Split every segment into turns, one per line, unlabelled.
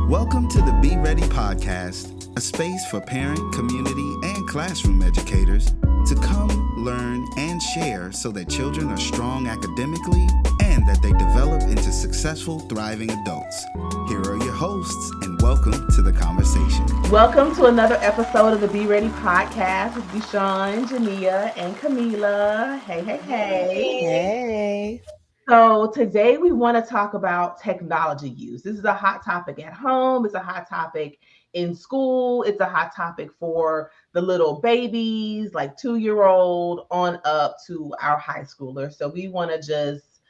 Welcome to the Be Ready podcast, a space for parent, community, and classroom educators to come, learn, and share so that children are strong academically and that they develop into successful, thriving adults. Here are your hosts, and welcome to the conversation.
Welcome to another episode of the Be Ready podcast with Deshawn, Jania, and Camila. Hey.
Hey.
So today we want to talk about technology use. This is a hot topic at home. It's a hot topic in school. It's a hot topic for the little babies, like 2-year-old on up to our high schoolers. So we want to just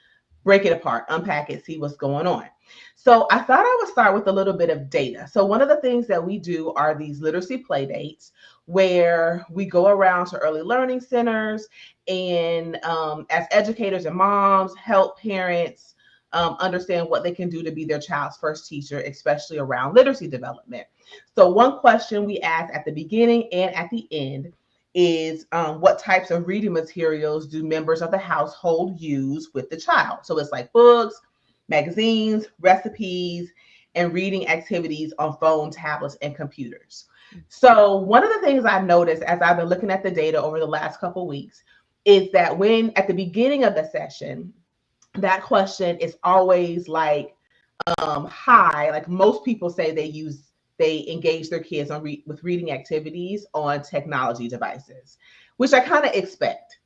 break it apart, unpack it, see what's going on. So I thought I would start with a little bit of data. So one of the things that we do are these literacy play dates where we go around to early learning centers and as educators and moms help parents understand what they can do to be their child's first teacher, especially around literacy development. So one question we ask at the beginning and at the end is what types of reading materials do members of the household use with the child? So it's like books, magazines, recipes, and reading activities on phone, tablets, and computers. So one of the things I noticed as I've been looking at the data over the last couple of weeks is that when at the beginning of the session, that question is always like high. Like most people say they engage their kids with reading activities on technology devices, which I kind of expect.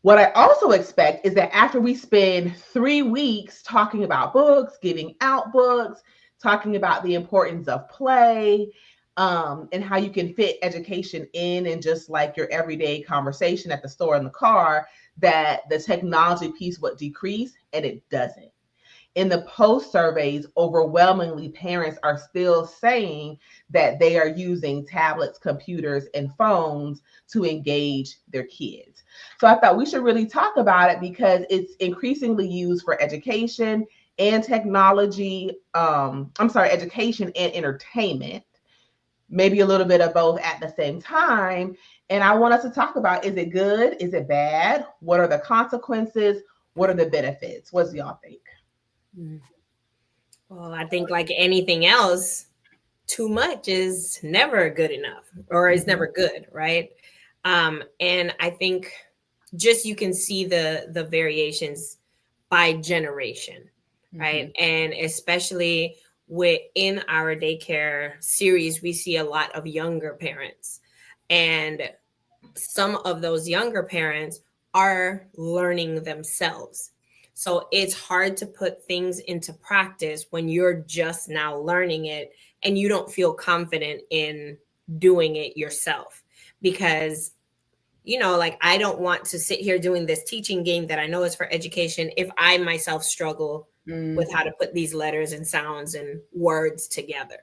What I also expect is that after we spend 3 weeks talking about books, giving out books, talking about the importance of play, and how you can fit education in just like your everyday conversation at the store in the car, that the technology piece would decrease, and it doesn't. In the post surveys, overwhelmingly parents are still saying that they are using tablets, computers, and phones to engage their kids. So I thought we should really talk about it because it's increasingly used for education and technology. Education and entertainment, maybe a little bit of both at the same time. And I want us to talk about, is it good? Is it bad? What are the consequences? What are the benefits? What do y'all think?
Well, I think like anything else, too much is never good enough or is never good, right? And I think just you can see the variations by generation, right? And especially within our daycare series, we see a lot of younger parents. And some of those younger parents are learning themselves. So it's hard to put things into practice when you're just now learning it and you don't feel confident in doing it yourself. Because, like I don't want to sit here doing this teaching game that I know is for education if I myself struggle with how to put these letters and sounds and words together.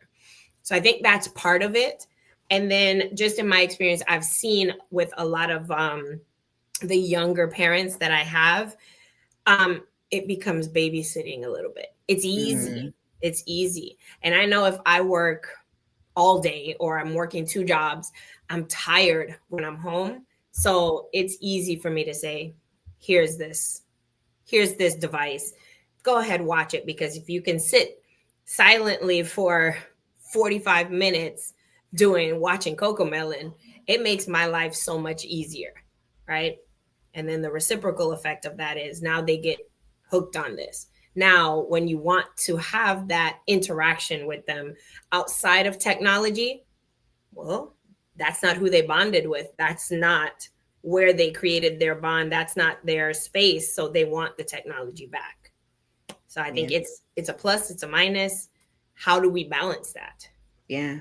So I think that's part of it. And then just in my experience, I've seen with a lot of the younger parents that I have, it becomes babysitting a little bit. It's easy. It's easy. And I know if I work all day or I'm working 2 jobs, I'm tired when I'm home. So it's easy for me to say, here's this device. Go ahead, watch it. Because if you can sit silently for 45 minutes watching Cocomelon, it makes my life so much easier, right? And then the reciprocal effect of that is now they get hooked on this. Now, when you want to have that interaction with them outside of technology, well, that's not who they bonded with. That's not where they created their bond. That's not their space. So they want the technology back. So I think it's a plus, it's a minus. How do we balance that?
Yeah.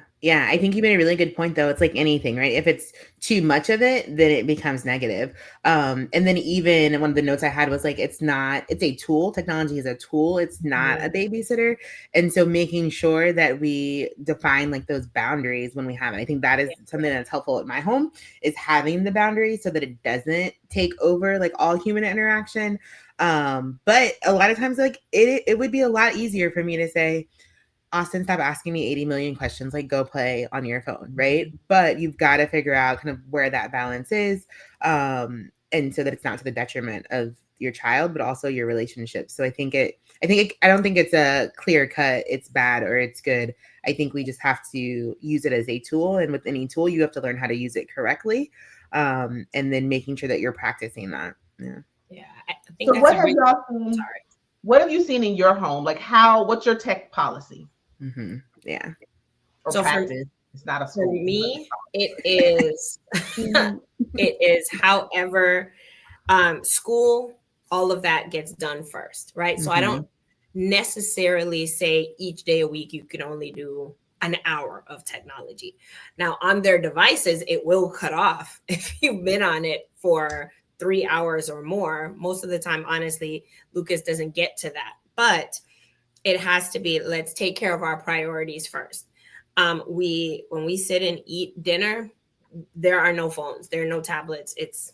I think you made a really good point, though. It's like anything, right? If it's too much of it, then it becomes negative. And then even one of the notes I had was like, it's a tool. Technology is a tool. It's not a babysitter. And so making sure that we define like those boundaries when we have it. I think that is something that's helpful at my home, is having the boundaries so that it doesn't take over like all human interaction. But a lot of times, like it would be a lot easier for me to say, Austin, stop asking me 80 million questions, like go play on your phone, right? But you've got to figure out kind of where that balance is. And so that it's not to the detriment of your child, but also your relationship. So I think I don't think it's a clear cut, it's bad or it's good. I think we just have to use it as a tool. And with any tool, you have to learn how to use it correctly. And then making sure that you're practicing that. Yeah.
Yeah. I think
So
that's
what
a
have
great.
y'all seen?
Sorry.
What have you seen in your home? Like what's your tech policy
Mm-hmm. Yeah.
or
So
practice? It's not a
for
school.
me, it is, it is however, school, all of that gets done first, right? So I don't necessarily say each day a week you can only do an hour of technology. Now, on their devices, it will cut off if you've been on it for 3 hours or more. Most of the time, honestly, Lucas doesn't get to that. But it has to be, let's take care of our priorities first. When we sit and eat dinner, there are no phones, there are no tablets. It's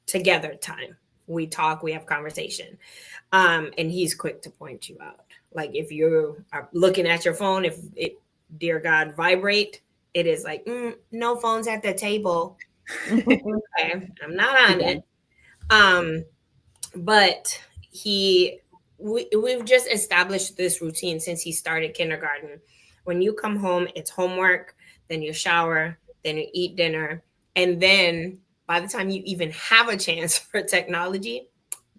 together time. We talk, we have conversation. And he's quick to point you out. Like if you are looking at your phone, if it, dear God, vibrate, it is like, no phones at the table. Okay, I'm not on it. But we've just established this routine since he started kindergarten. When you come home, it's homework, then you shower, then you eat dinner, and then by the time you even have a chance for technology,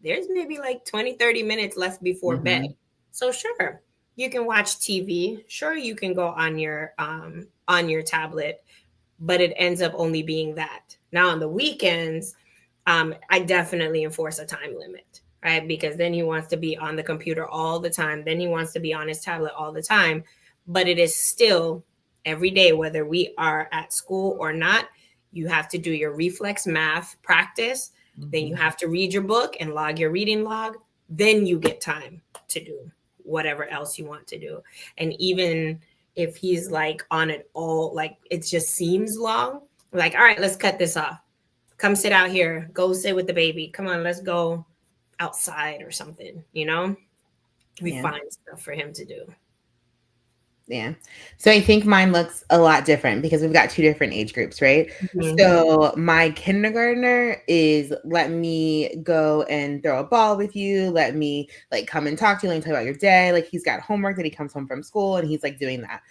there's maybe like 20, 30 minutes left before bed. So sure, you can watch TV. Sure, you can go on your tablet, but it ends up only being that. Now on the weekends, I definitely enforce a time limit, right? Because then he wants to be on the computer all the time. Then he wants to be on his tablet all the time. But it is still every day, whether we are at school or not, you have to do your reflex math practice. Then you have to read your book and log your reading log. Then you get time to do whatever else you want to do. And even if he's like on it all, like it just seems long, like, all right, let's cut this off. Come sit out here. Go sit with the baby. Come on, let's go outside or something. We find stuff for him to do.
Yeah. So I think mine looks a lot different because we've got two different age groups, right? So my kindergartner is let me go and throw a ball with you. Let me like come and talk to you. Let me tell you about your day. Like he's got homework that he comes home from school and he's like doing that.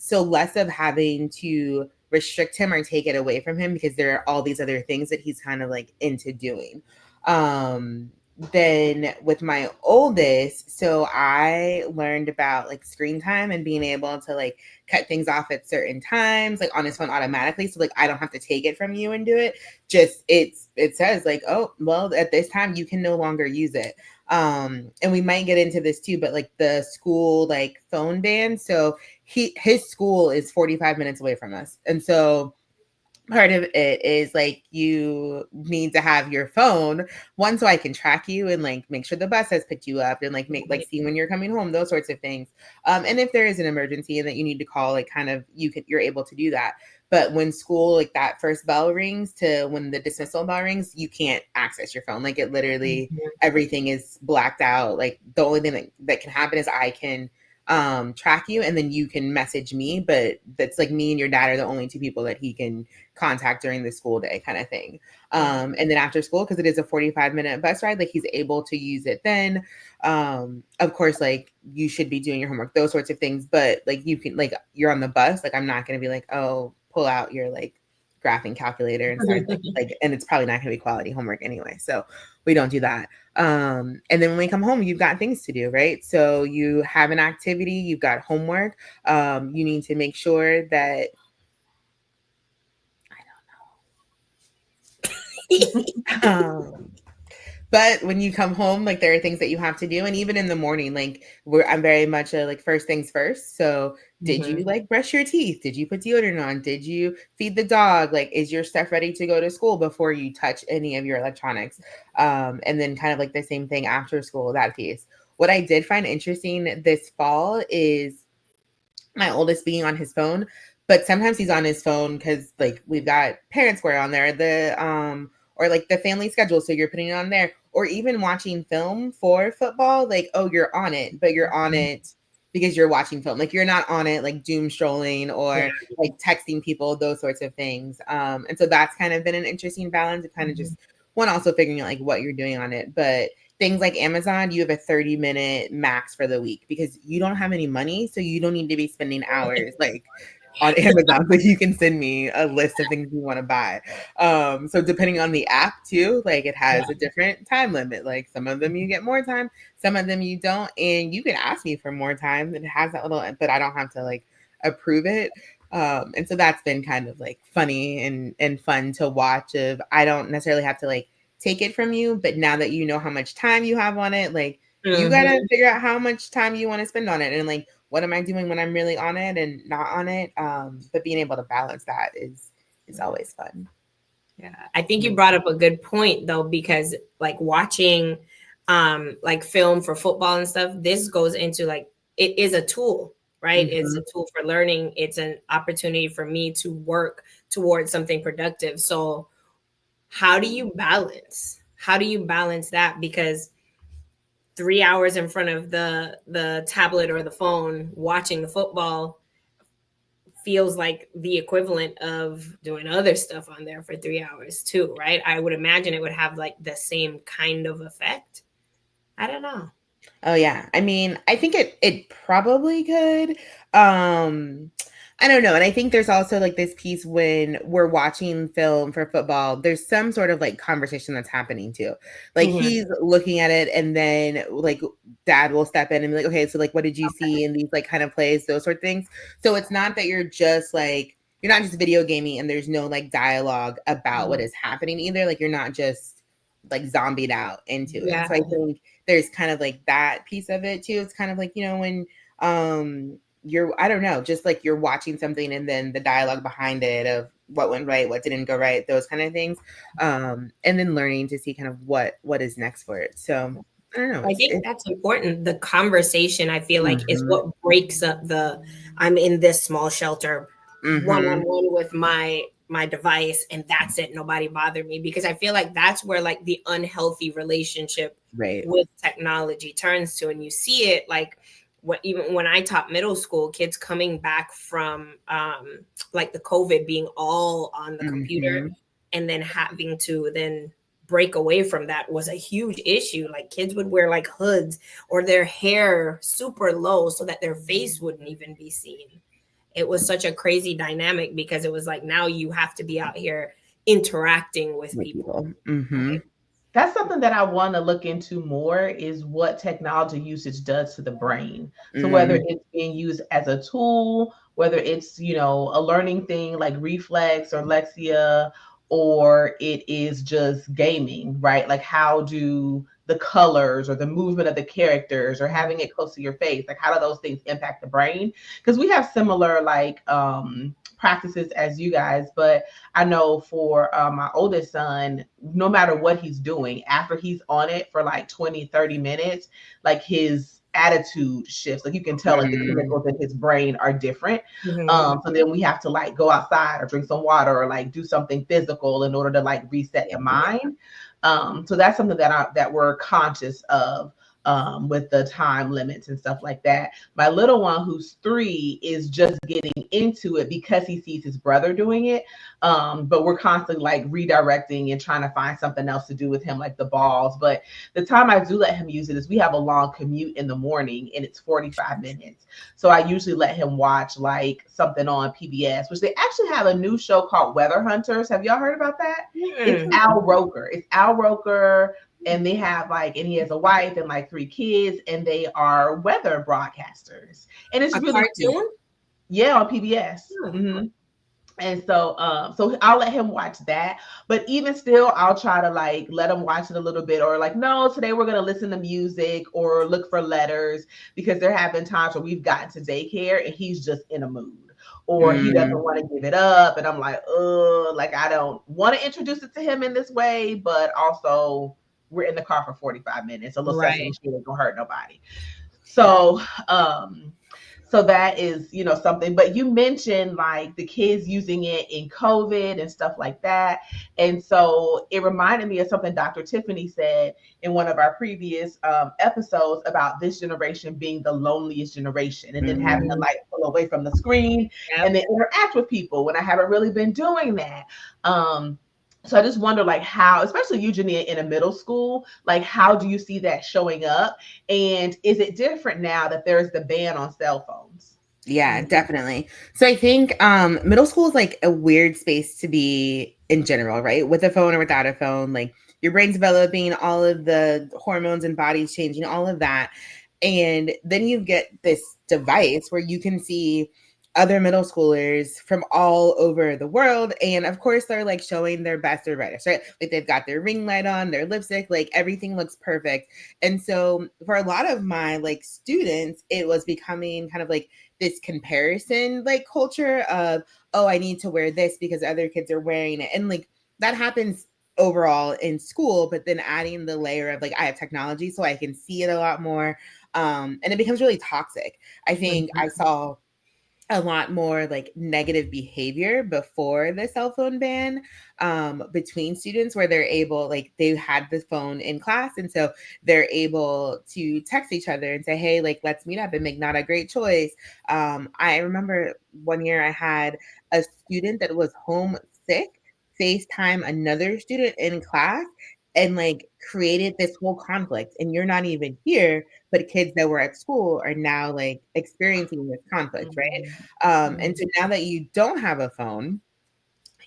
So less of having to restrict him or take it away from him because there are all these other things that he's kind of like into doing. Then with my oldest, so I learned about like screen time and being able to like cut things off at certain times, like on his phone automatically. So like I don't have to take it from you and do it. Just it says like, oh, well, at this time you can no longer use it. And we might get into this too, but like the school like phone ban. So his school is 45 minutes away from us. And so part of it is like you need to have your phone one so I can track you and like make sure the bus has picked you up and like make like see when you're coming home, those sorts of things. And if there is an emergency and that you need to call, like kind of you're able to do that. But when school, like that first bell rings to when the dismissal bell rings, you can't access your phone. Like it literally everything is blacked out. Like the only thing that can happen is I can track you and then you can message me, but that's like me and your dad are the only two people that he can contact during the school day kind of thing. And then after school, because it is a 45-minute bus ride, like he's able to use it then. Of course, like you should be doing your homework, those sorts of things, but like you can, like you're on the bus, like I'm not going to be like, oh, pull out your like graphing calculator and start like and it's probably not going to be quality homework anyway, so we don't do that. And then when we come home, you've got things to do, right? So you have an activity, you've got homework. You need to make sure that I don't know. But when you come home, like there are things that you have to do. And even in the morning, like I'm very much a like first things first. So did you like brush your teeth? Did you put deodorant on? Did you feed the dog? Like, is your stuff ready to go to school before you touch any of your electronics? And then kind of like the same thing after school, that piece. What I did find interesting this fall is my oldest being on his phone, but sometimes he's on his phone because like we've got Parent Square on there, or like the family schedule. So you're putting it on there, or even watching film for football. Like, oh, you're on it, but you're on it because you're watching film. Like you're not on it like doom strolling or like texting people, those sorts of things. And so that's kind of been an interesting balance of kind of just one also figuring out like what you're doing on it. But things like Amazon, you have a 30-minute max for the week because you don't have any money. So you don't need to be spending hours like on Amazon. Like you can send me a list of things you want to buy. So depending on the app too, like it has a different time limit. Like some of them you get more time, some of them you don't. And you can ask me for more time. It has that little, but I don't have to like approve it. And so that's been kind of like funny and fun to watch. Of I don't necessarily have to like take it from you, but now that you know how much time you have on it, like you gotta figure out how much time you want to spend on it, and like what am I doing when I'm really on it and not on it. But being able to balance that is always fun.
Yeah, I think you brought up a good point though, because like watching like film for football and stuff, this goes into like it is a tool, right? It's a tool for learning. It's an opportunity for me to work towards something productive. So how do you balance? How do you balance that? Because 3 hours in front of the tablet or the phone watching the football feels like the equivalent of doing other stuff on there for 3 hours too, right? I would imagine it would have like the same kind of effect. I don't know.
Oh yeah. I mean, I think it probably could. I don't know. And I think there's also like this piece when we're watching film for football, there's some sort of like conversation that's happening too. Like he's looking at it and then like dad will step in and be like, okay, so like what did you see in these like kind of plays, those sort of things. So it's not that you're just like, you're not just video gaming and there's no like dialogue about what is happening either. Like you're not just like zombied out into it. So I think there's kind of like that piece of it too. It's kind of like, you know, when you're, I don't know, just like you're watching something and then the dialogue behind it of what went right, what didn't go right, those kind of things. And then learning to see kind of what is next for it. So I don't know.
I think that's important. The conversation, I feel like, is what breaks up the I'm in this small shelter one-on-one with my device and that's it. Nobody bothered me, because I feel like that's where like the unhealthy relationship with technology turns to. And you see it like even when I taught middle school kids coming back from like the COVID being all on the computer and then having to then break away from that was a huge issue. Like kids would wear like hoods or their hair super low so that their face wouldn't even be seen. It was such a crazy dynamic because it was like, now you have to be out here interacting with people.
Right? That's something that I want to look into more, is what technology usage does to the brain. So whether it's being used as a tool, whether it's, you know, a learning thing like reflex or Lexia, or it is just gaming, right? Like how do the colors or the movement of the characters or having it close to your face, like how do those things impact the brain? Because we have similar like practices as you guys, but I know for my oldest son, no matter what he's doing, after he's on it for like 20, 30 minutes, like his attitude shifts. Like you can tell like the chemicals in his brain are different. So then we have to like go outside or drink some water or like do something physical in order to like reset the mind. So that's something that we're conscious of with the time limits and stuff like that. My little one, who's 3, is just getting into it because he sees his brother doing it. But we're constantly like redirecting and trying to find something else to do with him, like the balls. But the time I do let him use it is we have a long commute in the morning and it's 45 minutes. So I usually let him watch like something on PBS, which they actually have a new show called Weather Hunters. Have y'all heard about that? It's Al Roker. And they have like, and he has a wife and like 3 kids, and they are weather broadcasters. And it's really
cartoon?
Yeah, on PBS. And so I'll let him watch that. But even still, I'll try to like let him watch it a little bit, or like, no, today we're gonna listen to music or look for letters, because there have been times where we've gotten to daycare and he's just in a mood. Or he doesn't want to give it up. And I'm like, like I don't want to introduce it to him in this way, but also we're in the car for 45 minutes. A little Sesame Street ain't gonna hurt nobody. So so that is, you know, something. But you mentioned like the kids using it in COVID and stuff like that. And so it reminded me of something Dr. Tiffany said in one of our previous episodes about this generation being the loneliest generation, and then having to like pull away from the screen and then interact with people when I haven't really been doing that. So I just wonder, like, how, especially Eugenia in a middle school, like, how do you see that showing up? And is it different now that there's the ban on cell phones?
Yeah, definitely. So I think middle school is like a weird space to be in general, right? With a phone or without a phone, like your brain's developing, all of the hormones and bodies changing, all of that. And then you get this device where you can see other middle schoolers from all over the world. And of course, they're like showing their best or brightest, right? Like they've got their ring light on, their lipstick, like everything looks perfect. And so for a lot of my like students, it was becoming kind of like this comparison like culture of, oh, I need to wear this because other kids are wearing it. And like that happens overall in school, but then adding the layer of like I have technology so I can see it a lot more. And it becomes really toxic. I think I saw a lot more like negative behavior before the cell phone ban between students where they're able, like they had the phone in class and so they're able to text each other and say, hey, like let's meet up and make not a great choice. I remember one year I had a student that was homesick FaceTime another student in class and like created this whole conflict, and you're not even here, but kids that were at school are now like experiencing this conflict, right? And so now that you don't have a phone,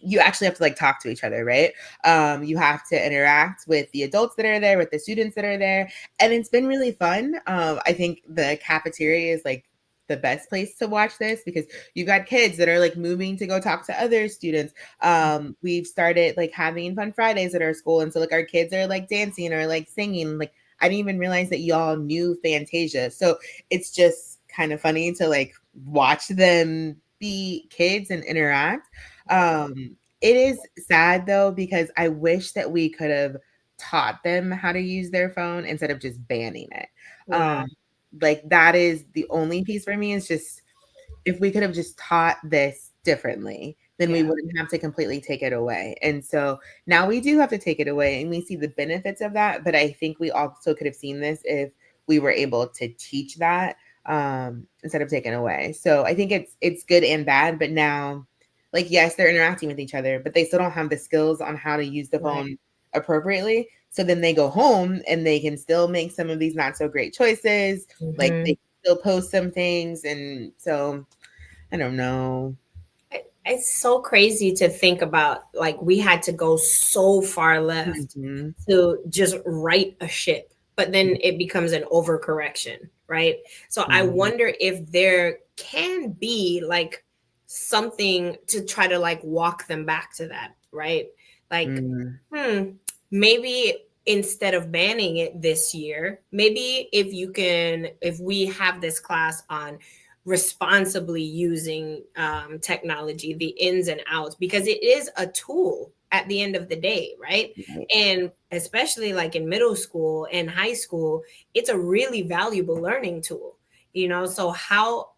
you actually have to like talk to each other, right? You have to interact with the adults that are there, with the students that are there, and it's been really fun. I think the cafeteria is like the best place to watch this because you've got kids that are like moving to go talk to other students. We've started like having fun Fridays at our school, and so like our kids are like dancing or like singing. Like I didn't even realize that y'all knew Fantasia, so it's just kind of funny to like watch them be kids and interact. It is sad though, because I wish that we could have taught them how to use their phone instead of just banning it.
Yeah.
Like that is the only piece for me is just if we could have just taught this differently, then we wouldn't have to completely take it away. And so now we do have to take it away and we see the benefits of that. But I think we also could have seen this if we were able to teach that instead of taking away. So I think it's good and bad, but now like yes, they're interacting with each other, but they still don't have the skills on how to use the phone appropriately. So then they go home and they can still make some of these not so great choices. Like they still post some things. And so I don't know.
It's so crazy to think about, like we had to go so far left to just right a ship, but then it becomes an overcorrection, right? So I wonder if there can be like something to try to like walk them back to that, right? Like, maybe instead of banning it this year, maybe if we have this class on responsibly using technology, the ins and outs, because it is a tool at the end of the day, right? And especially like in middle school and high school, it's a really valuable learning tool, so how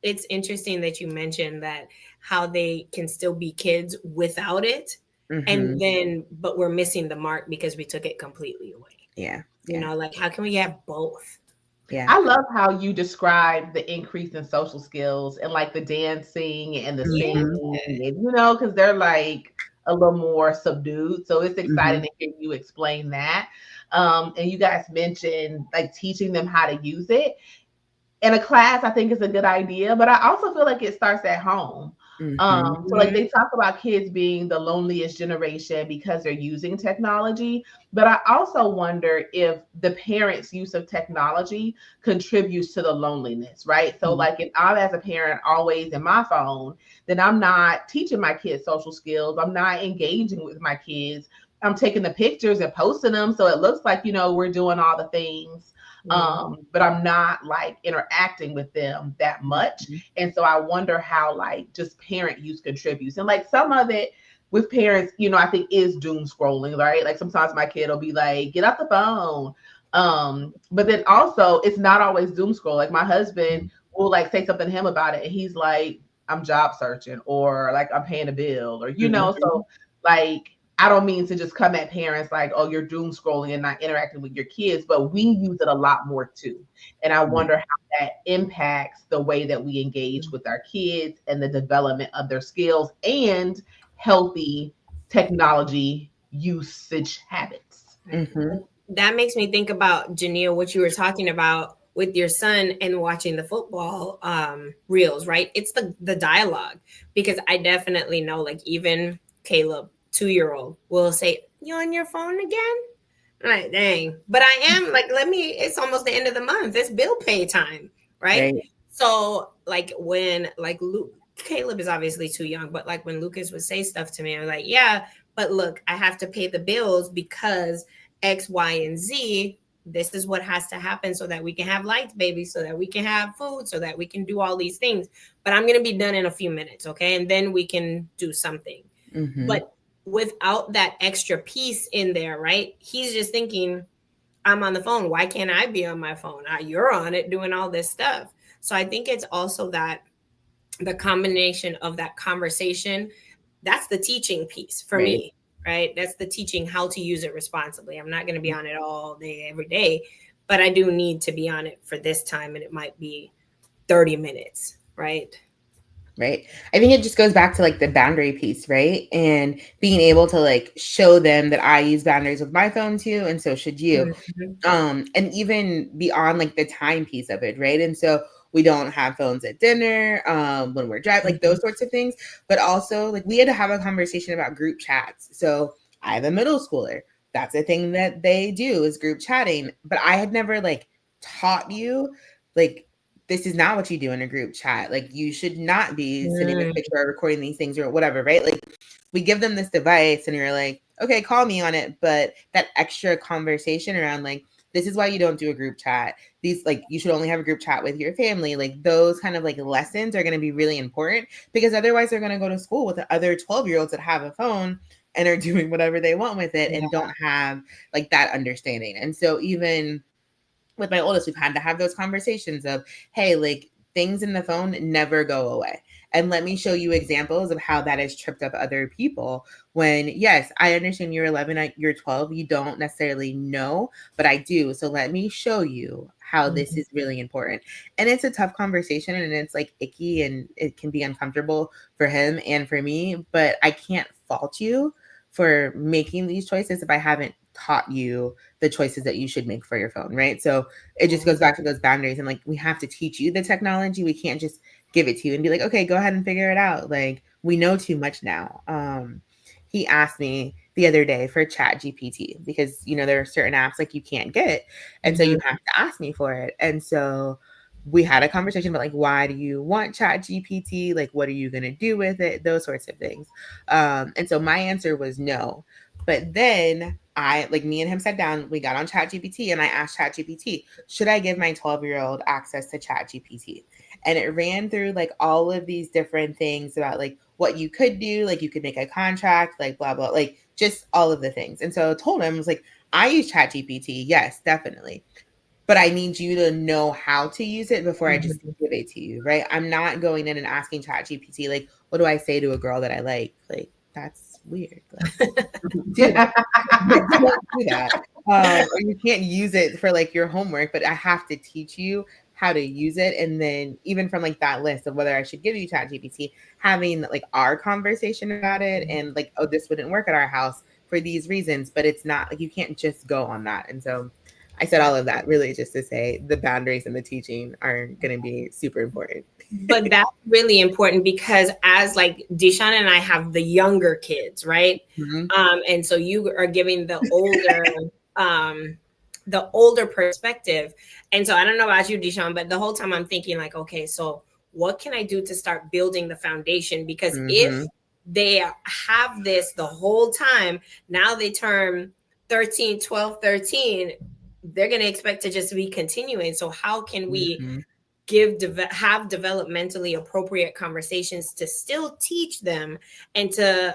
it's interesting that you mentioned that, how they can still be kids without it. And then, but we're missing the mark because we took it completely away. Like how can we have both?
I love how you describe the increase in social skills and like the dancing and the singing, and, because they're like a little more subdued. So it's exciting to hear you explain that. And you guys mentioned like teaching them how to use it. In a class, I think is a good idea, but I also feel like it starts at home. So like they talk about kids being the loneliest generation because they're using technology, but I also wonder if the parents' use of technology contributes to the loneliness, right? So like if I'm as a parent always in my phone, then I'm not teaching my kids social skills. I'm not engaging with my kids. I'm taking the pictures and posting them so it looks like, we're doing all the things. But I'm not like interacting with them that much. And so I wonder how like just parent use contributes. And like some of it with parents, I think is doom scrolling, right? Like sometimes my kid will be like, get off the phone. But then also it's not always doom scroll. Like my husband will like say something to him about it and he's like, I'm job searching, or like I'm paying a bill, or so like I don't mean to just come at parents like, oh, you're doom scrolling and not interacting with your kids, but we use it a lot more too. And I wonder how that impacts the way that we engage with our kids and the development of their skills and healthy technology usage habits.
Mm-hmm.
That makes me think about, Janelle, what you were talking about with your son and watching the football reels, right? It's the dialogue, because I definitely know, like, even Caleb, 2-year-old, will say, "You on your phone again?" I'm like, dang. But I am like, it's almost the end of the month. It's bill pay time, right?
Right.
So like when like Caleb is obviously too young, but like when Lucas would say stuff to me, I'm like, yeah, but look, I have to pay the bills because X, Y, and Z. This is what has to happen so that we can have lights, baby, so that we can have food, so that we can do all these things. But I'm going to be done in a few minutes, okay? And then we can do something.
Mm-hmm.
But without that extra piece in there, right? He's just thinking, I'm on the phone. Why can't I be on my phone? You're on it doing all this stuff. So I think it's also that the combination of that conversation, that's the teaching piece for
Right.
me, right? That's the teaching how to use it responsibly. I'm not going to be on it all day, every day, but I do need to be on it for this time. And it might be 30 minutes, right?
Right. I think it just goes back to like the boundary piece, right? And being able to like show them that I use boundaries with my phone too, and so should you.
Mm-hmm.
And even beyond like the time piece of it, right? And so we don't have phones at dinner, when we're driving, like those sorts of things. But also, like, we had to have a conversation about group chats. So I have a middle schooler. That's a thing that they do, is group chatting. But I had never like taught you, like, this is not what you do in a group chat. Like, you should not be sending this picture or recording these things or whatever, right? Like, we give them this device and you're like, okay, call me on it. But that extra conversation around like, this is why you don't do a group chat. These, like, you should only have a group chat with your family. Like, those kind of like lessons are going to be really important, because otherwise they're going to go to school with the other 12-year-olds that have a phone and are doing whatever they want with it and don't have like that understanding. And so even with my oldest, we've had to have those conversations of, hey, like, things in the phone never go away. And let me show you examples of how that has tripped up other people. When, yes, I understand you're 11, you're 12, you don't necessarily know, but I do. So let me show you how this is really important. And it's a tough conversation, and it's like icky, and it can be uncomfortable for him and for me, but I can't fault you for making these choices if I haven't taught you the choices that you should make for your phone, right? So it just goes back to those boundaries, and like, we have to teach you the technology. We can't just give it to you and be like, okay, go ahead and figure it out. Like, we know too much now. He asked me the other day for Chat GPT, because, you know, there are certain apps like you can't get, and so you have to ask me for it. And so we had a conversation about like, why do you want Chat GPT? Like, what are you going to do with it? Those sorts of things. And so my answer was no. But then me and him sat down, we got on Chat GPT, and I asked Chat GPT, should I give my 12-year-old access to Chat GPT? And it ran through like all of these different things about like what you could do. Like, you could make a contract, like blah, blah, like just all of the things. And so I told him, I was like, I use Chat GPT. Yes, definitely. But I need you to know how to use it before I just give it to you, right? I'm not going in and asking Chat GPT, like, what do I say to a girl that I like? Like, that's weird. Like, do that. Or you can't use it for like your homework, but I have to teach you how to use it. And then even from like that list of whether I should give you Chat GPT, having like our conversation about it, and like, oh, this wouldn't work at our house for these reasons, but it's not like, you can't just go on that. And so I said all of that really just to say the boundaries and the teaching are going to be super important.
But that's really important, because as like Deshaun and I have the younger kids, right? And so you are giving the older perspective. And so I don't know about you, Deshaun, but the whole time I'm thinking like, okay, so what can I do to start building the foundation? Because if they have this the whole time, now they turn 13, 12, 13, they're going to expect to just be continuing. So how can we have developmentally appropriate conversations to still teach them, and to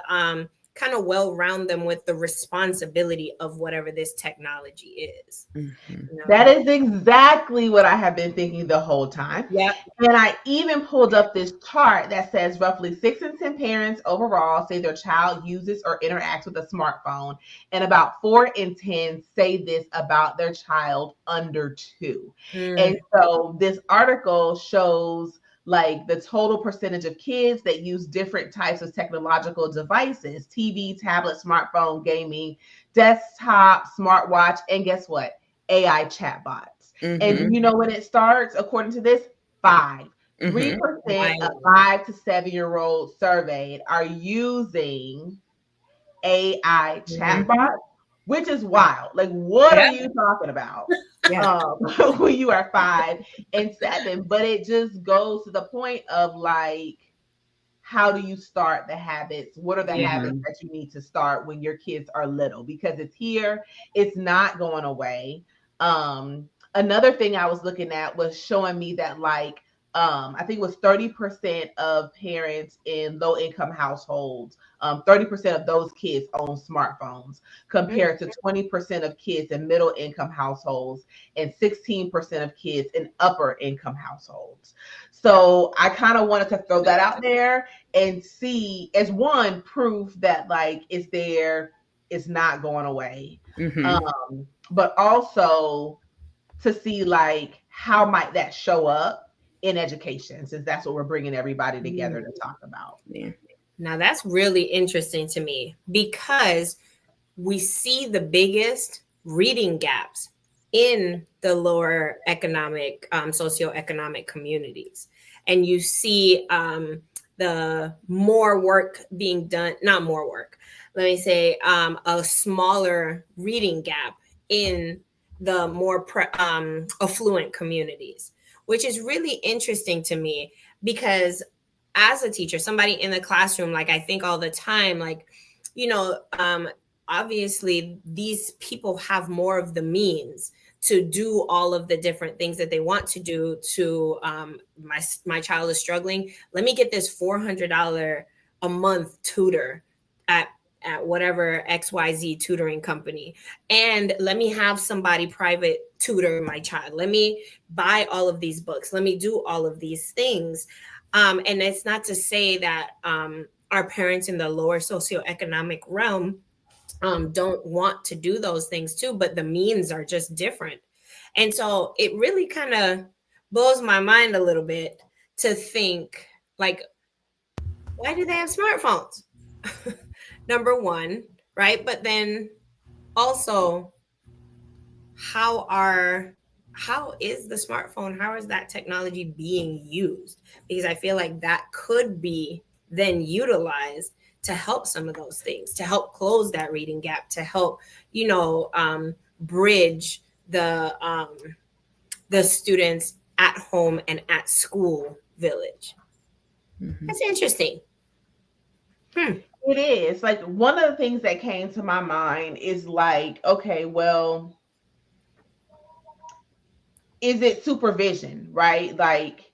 kind of round them with the responsibility of whatever this technology is? You know?
That is exactly what I have been thinking the whole time.
Yeah.
And I even pulled up this chart that says roughly 6 in 10 parents overall say their child uses or interacts with a smartphone, and about 4 in 10 say this about their child under 2. And so this article shows like the total percentage of kids that use different types of technological devices, TV, tablet, smartphone, gaming, desktop, smartwatch, and guess what? AI chatbots. And you know when it starts, according to this, 3% of 5 to 7-year-olds surveyed are using AI chatbots, which is wild. Like, what are you talking about? When you are 5 and 7? But it just goes to the point of like, how do you start the habits? What are the habits that you need to start when your kids are little? Because it's here, it's not going away. Another thing I was looking at was showing me that like I think it was 30% of parents in low income households, 30% of those kids own smartphones compared to 20% of kids in middle income households and 16% of kids in upper income households. So I kind of wanted to throw that out there and see as one proof that like it's there, it's not going away. But also to see like how might that show up in education, since that's what we're bringing everybody together to talk about.
Now that's really interesting to me because we see the biggest reading gaps in the lower economic, socioeconomic communities. And you see the more work being done, not more work, let me say a smaller reading gap in the more affluent communities, which is really interesting to me because as a teacher, somebody in the classroom, like I think all the time, like, obviously these people have more of the means to do all of the different things that they want to do to my child is struggling. Let me get this $400 a month tutor at whatever XYZ tutoring company. And let me have somebody private tutor my child. Let me buy all of these books. Let me do all of these things. And it's not to say that our parents in the lower socioeconomic realm don't want to do those things too, but the means are just different. And so it really kind of blows my mind a little bit to think like, why do they have smartphones? Number one, right? But then also, how is the smartphone, how is that technology being used? Because I feel like that could be then utilized to help some of those things, to help close that reading gap, to help, bridge the students at home and at school village. That's interesting.
It is. Like, one of the things that came to my mind is like, okay, well, is it supervision, right? Like,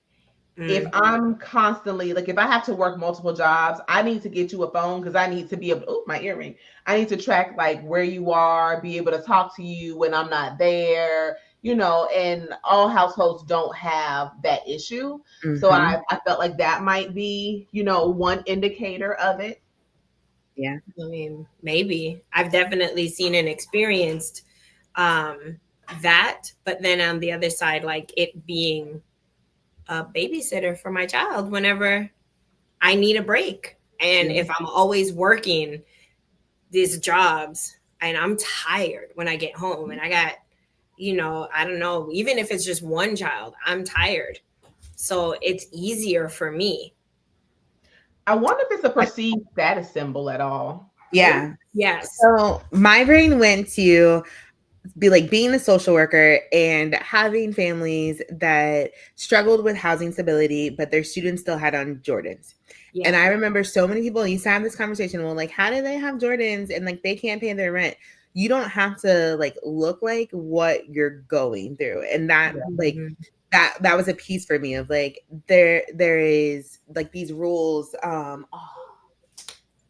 if I'm constantly, like, if I have to work multiple jobs, I need to get you a phone because I need to be able to, my earring. I need to track like where you are, be able to talk to you when I'm not there, and all households don't have that issue. So I felt like that might be, one indicator of it.
Yeah.
I mean, maybe. I've definitely seen and experienced that, but then on the other side, like it being a babysitter for my child whenever I need a break. And if I'm always working these jobs and I'm tired when I get home and I got, I don't know, even if it's just one child, I'm tired. So it's easier for me.
I wonder if it's a perceived status symbol at all.
Yeah.
Yes.
So my brain went to be like being a social worker and having families that struggled with housing stability, but their students still had on Jordans. Yeah. And I remember so many people used to have this conversation. Well, like, how do they have Jordans and like they can't pay their rent? You don't have to like look like what you're going through. And that like that was a piece for me of like there is like these rules.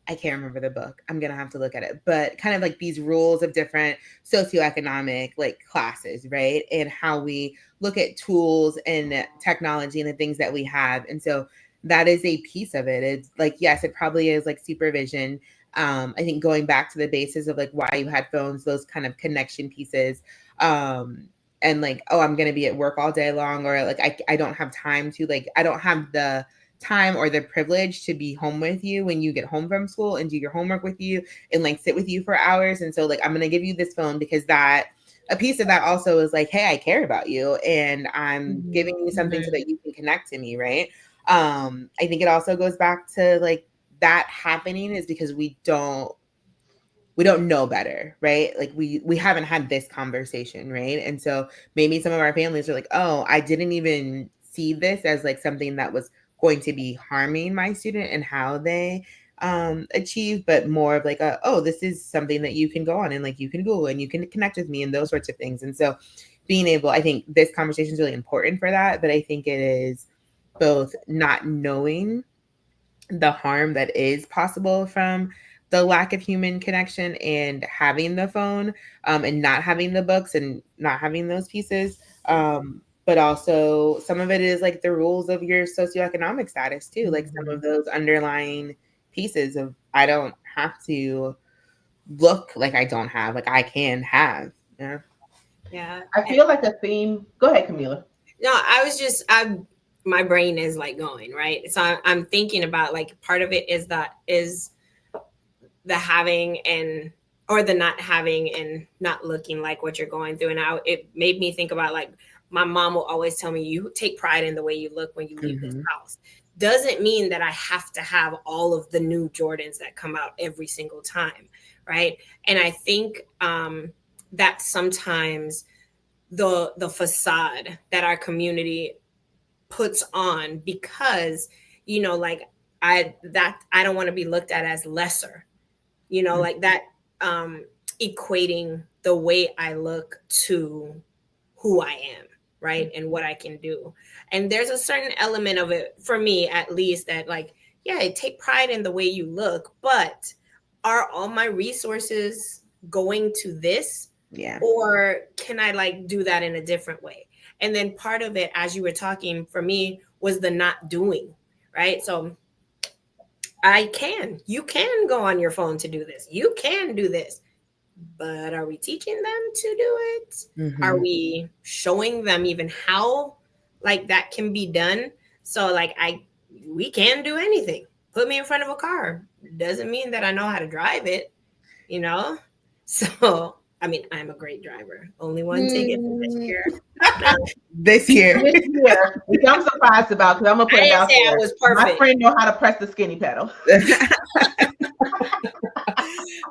I can't remember the book. I'm going to have to look at it, but kind of like these rules of different socioeconomic like classes, right? And how we look at tools and technology and the things that we have. And so that is a piece of it. It's like, yes, it probably is like supervision. I think going back to the basis of like why you had phones, those kind of connection pieces. And and like, oh, I'm going to be at work all day long, or like, I don't have time to, like, I don't have the time or the privilege to be home with you when you get home from school and do your homework with you and like sit with you for hours. And so like, I'm going to give you this phone because that a piece of that also is like, hey, I care about you and I'm giving you something so that you can connect to me. Right. I think it also goes back to like that happening is because we don't know better, right? Like we haven't had this conversation, right? And so maybe some of our families are like, oh, I didn't even see this as like something that was going to be harming my student and how they achieve, but more of like oh, this is something that you can go on and like you can Google and you can connect with me and those sorts of things. And so being able, I think this conversation is really important for that, but I think it is both not knowing the harm that is possible from the lack of human connection and having the phone and not having the books and not having those pieces. But also some of it is like the rules of your socioeconomic status too, like some of those underlying pieces of I don't have to look like I don't have, like I can have. Yeah.
Yeah.
I feel like a theme. Go ahead, Camila.
No, my brain is like going, right? So I'm thinking about like part of it is the having and or the not having and not looking like what you're going through. And it made me think about like my mom will always tell me, you take pride in the way you look when you leave this house. Doesn't mean that I have to have all of the new Jordans that come out every single time, right? And I think that sometimes the facade that our community puts on because, you know, like I don't want to be looked at as lesser, you know, like that equating the way I look to who I am, right? And what I can do. And there's a certain element of it for me, at least, that like, yeah, I take pride in the way you look, but are all my resources going to this?
Yeah.
Or can I like do that in a different way? And then part of it, as you were talking, for me was the not doing, right? So you can go on your phone to do this. You can do this. But are we teaching them to do it? Are we showing them even how like that can be done? So like we can do anything. Put me in front of a car. Doesn't mean that I know how to drive it, you know? So I mean, I'm a great driver. Only one ticket this year. No.
This year,
which I'm surprised about because I'm gonna put it out there.
I was perfect.
My friend know how to press the skinny pedal.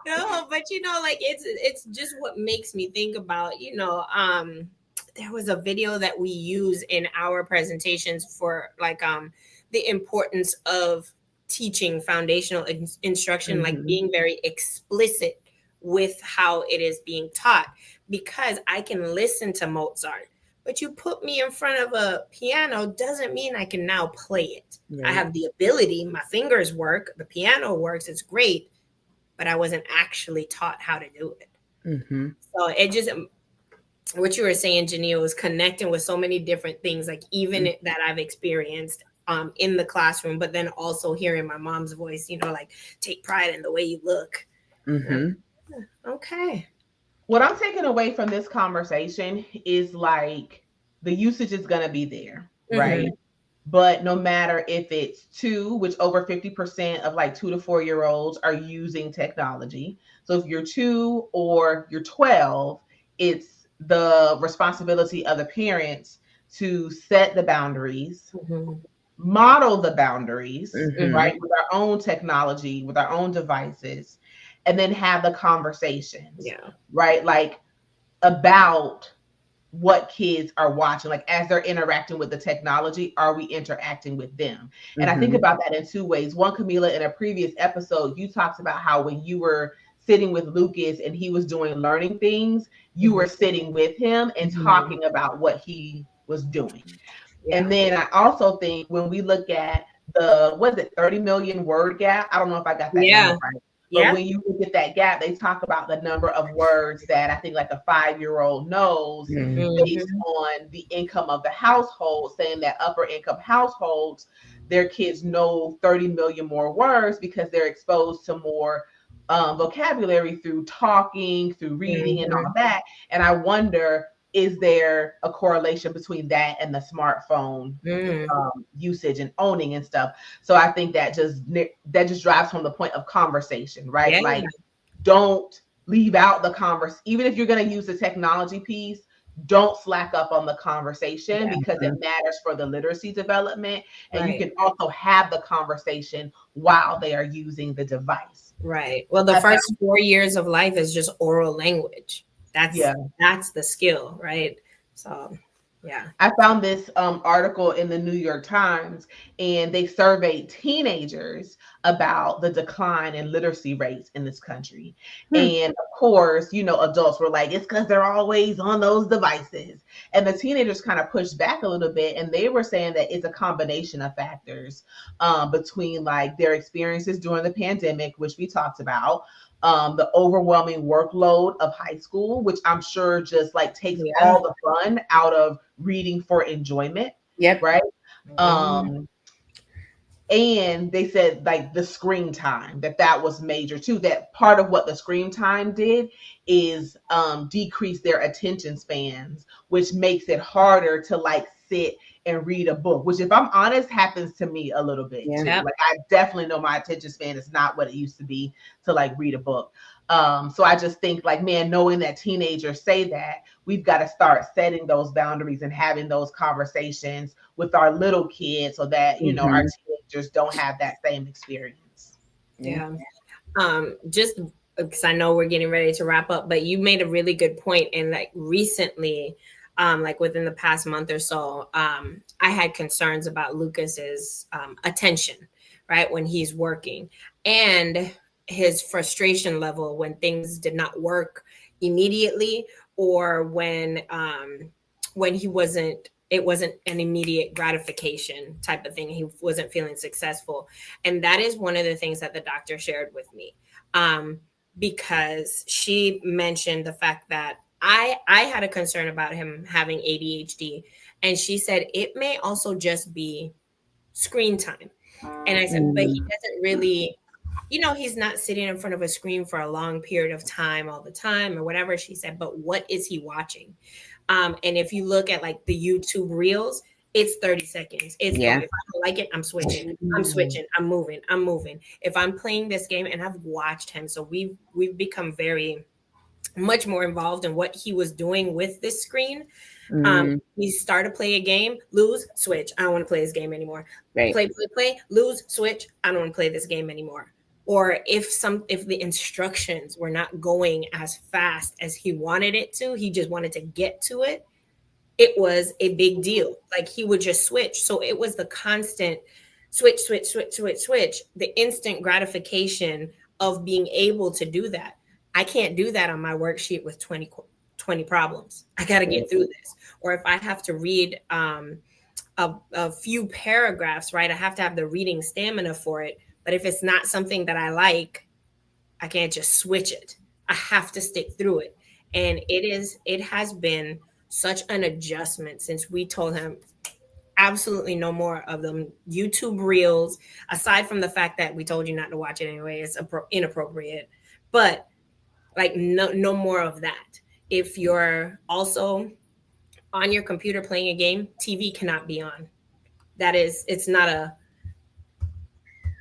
No, but you know, like it's just what makes me think about, you know, there was a video that we use in our presentations for like the importance of teaching foundational instruction, like being very explicit with how it is being taught, because I can listen to Mozart, but you put me in front of a piano doesn't mean I can now play it. Right. I have the ability, my fingers work, the piano works, it's great, but I wasn't actually taught how to do it. So it just, what you were saying, Janelle, was connecting with so many different things, like even that I've experienced in the classroom, but then also hearing my mom's voice, you know, like take pride in the way you look. Okay.
What I'm taking away from this conversation is like the usage is going to be there, right? But no matter if it's 2, which over 50% of like 2 to 4 year olds are using technology. So if you're 2 or you're 12, it's the responsibility of the parents to set the boundaries, model the boundaries, right? With our own technology, with our own devices, and then have the conversations, right? Like about what kids are watching, like as they're interacting with the technology, are we interacting with them? And I think about that in 2 ways. One, Camila, in a previous episode, you talked about how when you were sitting with Lucas and he was doing learning things, you were sitting with him and talking about what he was doing. And then I also think when we look at the 30 million word gap, I don't know if I got that number right. But when you look at that gap, they talk about the number of words that I think like a 5-year-old knows based on the income of the household, saying that upper income households, their kids know 30 million more words because they're exposed to more vocabulary through talking, through reading and all that. And I wonder, is there a correlation between that and the smartphone usage and owning and stuff? So I think that just drives home the point of conversation, right? Like, don't leave out the converse. Even if you're going to use the technology piece, don't slack up on the conversation because it matters for the literacy development. And you can also have the conversation while they are using the device.
Right. Well, the first 4 years of life is just oral language. That's the skill, right? So, yeah.
I found this article in the New York Times, and they surveyed teenagers about the decline in literacy rates in this country. And of course, adults were like, it's because they're always on those devices. And the teenagers kind of pushed back a little bit, and they were saying that it's a combination of factors between like their experiences during the pandemic, which we talked about, the overwhelming workload of high school, which I'm sure just like takes all the fun out of reading for enjoyment. Right. And they said like the screen time, that was major too. That part of what the screen time did is decrease their attention spans, which makes it harder to like sit and read a book, which if I'm honest, happens to me a little bit too. Like I definitely know my attention span is not what it used to be to like read a book. So I just think like, man, knowing that teenagers say that, we've got to start setting those boundaries and having those conversations with our little kids so that, our teenagers don't have that same experience.
Just because I know we're getting ready to wrap up, but you made a really good point. And like recently, like within the past month or so, I had concerns about Lucas's attention, right, when he's working, and his frustration level when things did not work immediately, or when it wasn't an immediate gratification type of thing. He wasn't feeling successful. And that is one of the things that the doctor shared with me, because she mentioned the fact that I had a concern about him having ADHD. And she said, it may also just be screen time. And I said, but he doesn't really, he's not sitting in front of a screen for a long period of time all the time or whatever. She said, but what is he watching? And if you look at like the YouTube reels, it's 30 seconds. It's if I don't like it, I'm switching, I'm moving. If I'm playing this game, and I've watched him, so we've become very much more involved in what he was doing with this screen. He started to play a game, lose, switch. I don't want to play this game anymore. Play, lose, switch. I don't want to play this game anymore. Or if the instructions were not going as fast as he wanted it to, he just wanted to get to it. It was a big deal. Like he would just switch. So it was the constant switch, the instant gratification of being able to do that. I can't do that on my worksheet with 20 problems. I got to get through this. Or if I have to read a few paragraphs, right, I have to have the reading stamina for it. But if it's not something that I like, I can't just switch it. I have to stick through it. And it has been such an adjustment since we told him absolutely no more of them YouTube reels, aside from the fact that we told you not to watch it anyway. It's inappropriate. But like no more of that. If you're also on your computer playing a game, TV cannot be on. It's not a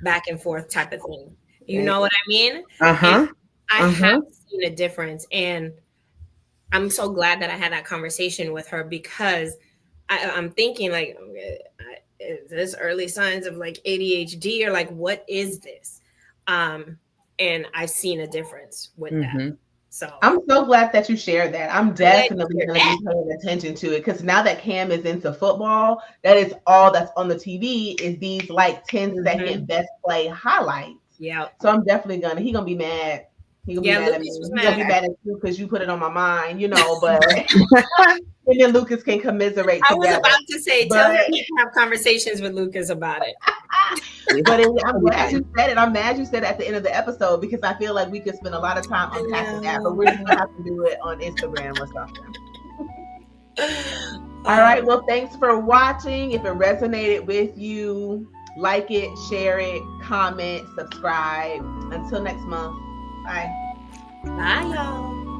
back and forth type of thing. You know what I mean? I have seen a difference. And I'm so glad that I had that conversation with her, because I'm thinking like, is this early signs of like ADHD, or like, what is this? And I've seen a difference with that. So
I'm so glad that you shared that. I'm definitely going to be paying attention to it, because now that Cam is into football, that is all that's on the TV is these like 10-second best play highlights.
Yeah.
So I'm definitely he's going to be mad. He's going to be mad at me. He's going to be mad at you because you put it on my mind, but and then Lucas can commiserate
I
together.
was about to say, tell him to have conversations with Lucas about it.
But I'm glad you said it. I'm mad you said it at the end of the episode, because I feel like we could spend a lot of time unpacking that, but we're going to have to do it on Instagram or something. All right. Well, thanks for watching. If it resonated with you, like it, share it, comment, subscribe. Until next month. Bye.
Bye, y'all.